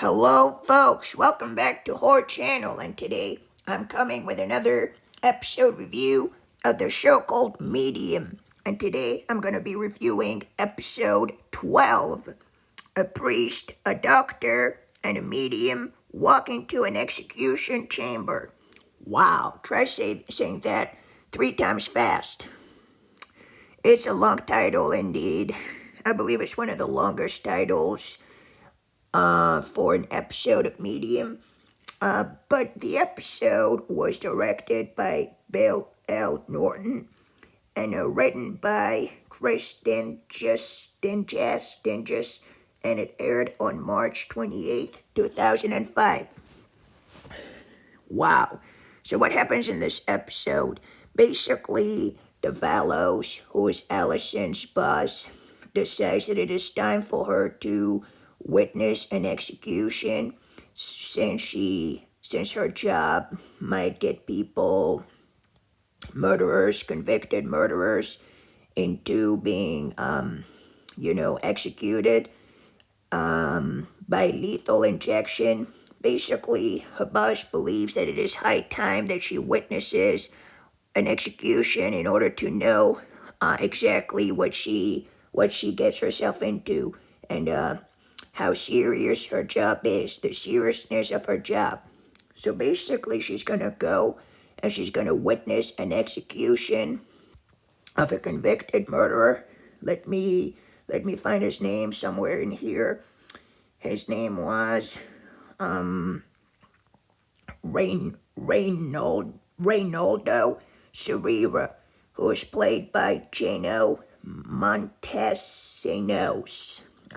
Hello, folks. Welcome back to Horror Channel, and today I'm coming with another episode review of the show called Medium. And today I'm going to be reviewing episode 12. A priest, a doctor, and a medium walk into an execution chamber. Wow, try saying that 3 times fast. It's a long title indeed. I believe it's one of the longest titles for an episode of Medium. But the episode was directed by Bill L. Norton and written by Chris Dinges, and it aired on March 28th, 2005. Wow. So what happens in this episode? Basically, DeValos, who is Allison's boss, decides that it is time for her to witness an execution since her job might get convicted murderers, into being, executed by lethal injection. Basically, her boss believes that it is high time that she witnesses an execution in order to know exactly what she gets herself into, and how serious her job is, the seriousness of her job. So basically, she's gonna go and she's gonna witness an execution of a convicted murderer. Let me find his name somewhere in here. His name was Reynaldo Cerrera, who is played by Jano Montesinos.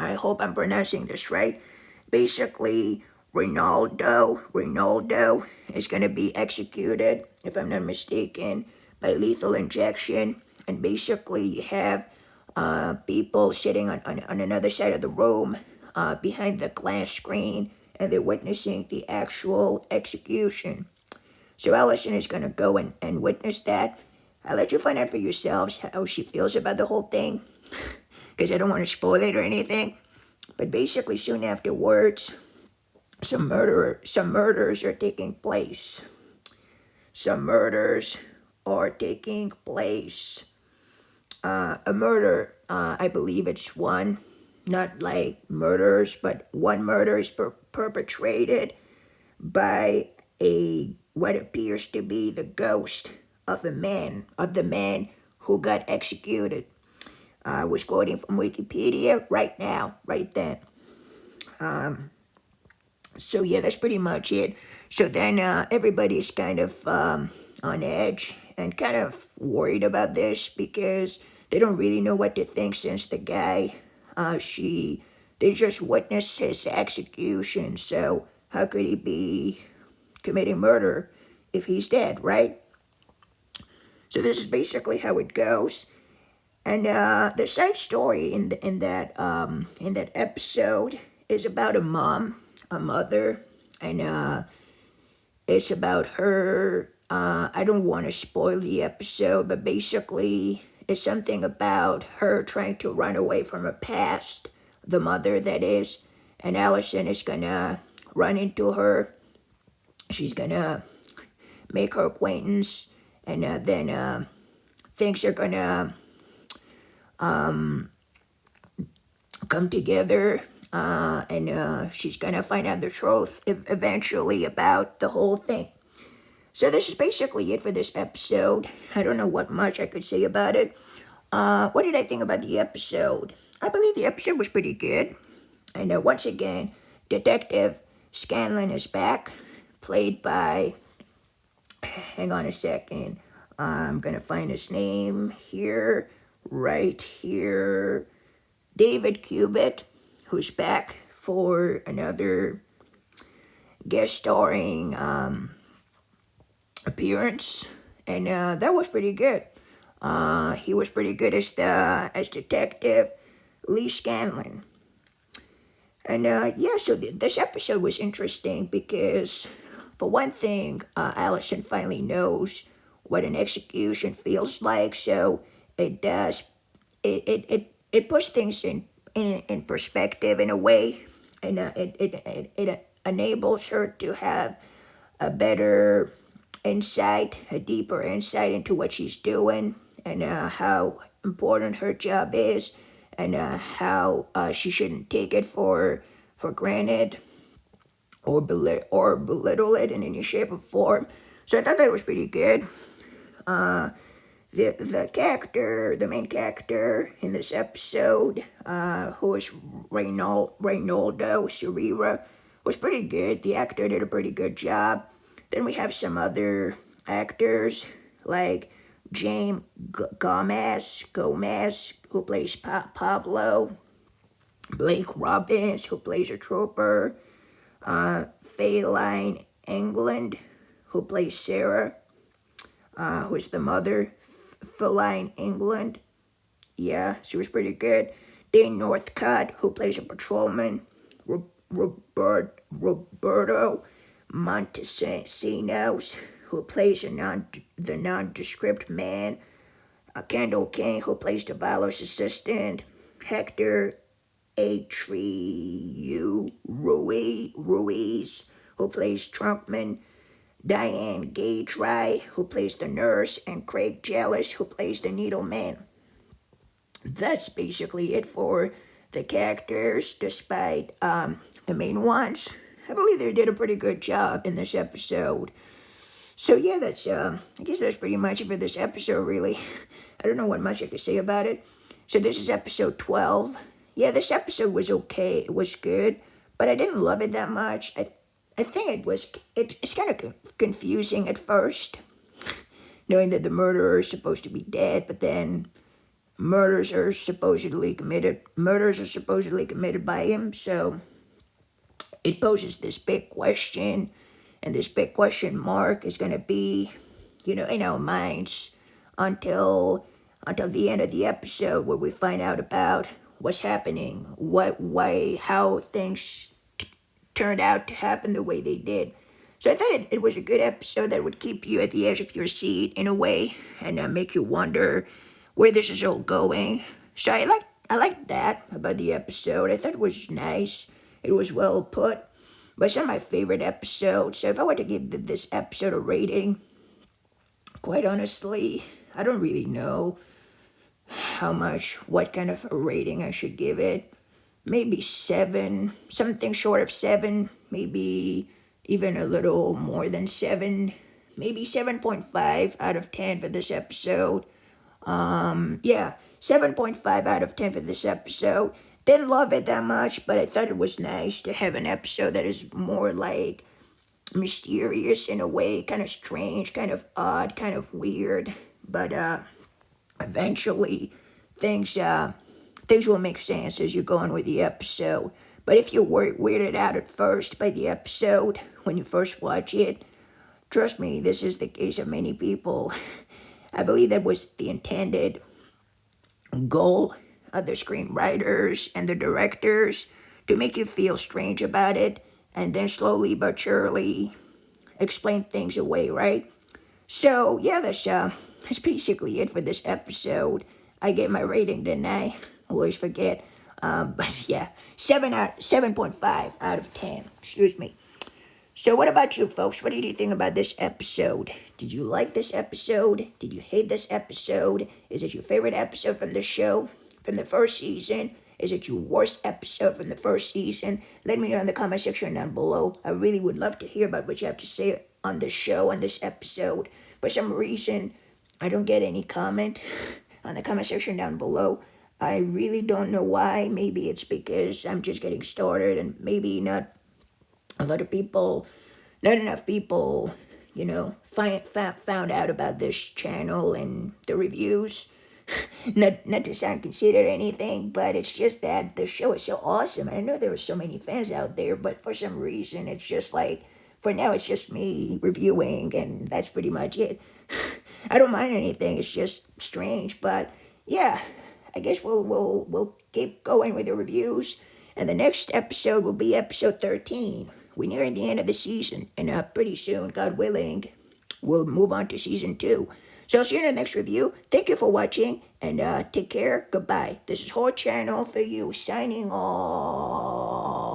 I hope I'm pronouncing this right. Basically, Reynaldo is going to be executed, if I'm not mistaken, by lethal injection. And basically, you have people sitting on another side of the room behind the glass screen, and they're witnessing the actual execution. So Allison is going to go and witness that. I'll let you find out for yourselves how she feels about the whole thing, because I don't want to spoil it or anything. But basically, soon afterwards, some murders are taking place. A murder, I believe it's one, not like murders, but one murder is perpetrated by what appears to be the ghost of the man who got executed. I was quoting from Wikipedia right now, right then. So yeah, that's pretty much it. So then everybody's kind of on edge and kind of worried about this, because they don't really know what to think, since the guy, they just witnessed his execution. So how could he be committing murder if he's dead, right? So this is basically how it goes. And the side story in that episode is about a mother, and it's about her. I don't want to spoil the episode, but basically it's something about her trying to run away from her past, the mother that is, and Allison is gonna run into her. She's gonna make her acquaintance, and then things are gonna come together, and she's gonna find out the truth eventually about the whole thing. So this is basically it for this episode. I don't know what much I could say about it. What did I think about the episode? I believe the episode was pretty good. And once again, Detective Scanlon is back, played by, hang on a second, I'm gonna find his name here, right here, David Cubitt, who's back for another guest starring appearance, and that was pretty good. He was pretty good as Detective Lee Scanlon. And so this episode was interesting because, for one thing, Allison finally knows what an execution feels like. So it does it puts things in perspective in a way. and it enables her to have a better insight, a deeper insight into what she's doing and how important her job is, and how she shouldn't take it for granted or belittle it in any shape or form. So I thought that was pretty good. The main character in this episode, who is Reynaldo Cervera, was pretty good. The actor did a pretty good job. Then we have some other actors like James Gomez, who plays Pablo, Blake Robbins, who plays a trooper, Faeline England, who plays Sarah, who's the mother, Faeline England. Yeah, she was pretty good. Dane Northcott, who plays a patrolman, Roberto Montesinos, who plays the nondescript man, Kendall King, who plays Tavallo's assistant, Hector Atriu Ruiz, who plays Trumpman, Diane Gage-Rye, who plays the nurse, and Craig Jealous, who plays the needle man. That's basically it for the characters, despite the main ones. I believe they did a pretty good job in this episode. So yeah, I guess that's pretty much it for this episode, really. I don't know what much I could say about it. So this is episode 12. Yeah, this episode was okay. It was good, but I didn't love it that much. I think it's kind of confusing at first, knowing that the murderer is supposed to be dead, but then murders are supposedly committed by him. So it poses this big question, and this big question mark is going to be, in our minds until the end of the episode, where we find out about what's happening, how things turned out to happen the way they did. So I thought it was a good episode that would keep you at the edge of your seat in a way, and make you wonder where this is all going. So I liked that about the episode. I thought it was nice. It was well put. But it's not my favorite episode. So if I were to give this episode a rating, quite honestly, I don't really know what kind of a rating I should give it. Maybe 7, something short of 7, maybe even a little more than 7, maybe 7.5 out of 10 for this episode. 7.5 out of 10 for this episode. Didn't love it that much, but I thought it was nice to have an episode that is more like mysterious in a way, kind of strange, kind of odd, kind of weird, but eventually things will make sense as you go on with the episode. But if you were weirded out at first by the episode when you first watch it, trust me, this is the case of many people. I believe that was the intended goal of the screenwriters and the directors, to make you feel strange about it, and then slowly but surely explain things away, right? So yeah, that's basically it for this episode. I gave my rating, didn't I? Always forget. But yeah, 7.5 out of 10. Excuse me. So what about you, folks? What did you think about this episode? Did you like this episode? Did you hate this episode? Is it your favorite episode from the show, from the first season? Is it your worst episode from the first season? Let me know in the comment section down below. I really would love to hear about what you have to say on this show, on this episode. For some reason, I don't get any comment on the comment section down below. I really don't know why. Maybe it's because I'm just getting started, and maybe not enough people, found out about this channel and the reviews. Not to sound conceited or anything, but it's just that the show is so awesome. I know there are so many fans out there, but for some reason, it's just like, for now, it's just me reviewing, and that's pretty much it. I don't mind anything. It's just strange, but yeah, I guess we'll keep going with the reviews, and the next episode will be episode 13. We're nearing the end of the season, and pretty soon, God willing, we'll move on to season 2. So I'll see you in the next review. Thank you for watching, and take care. Goodbye. This is Horror Channel for you, signing off.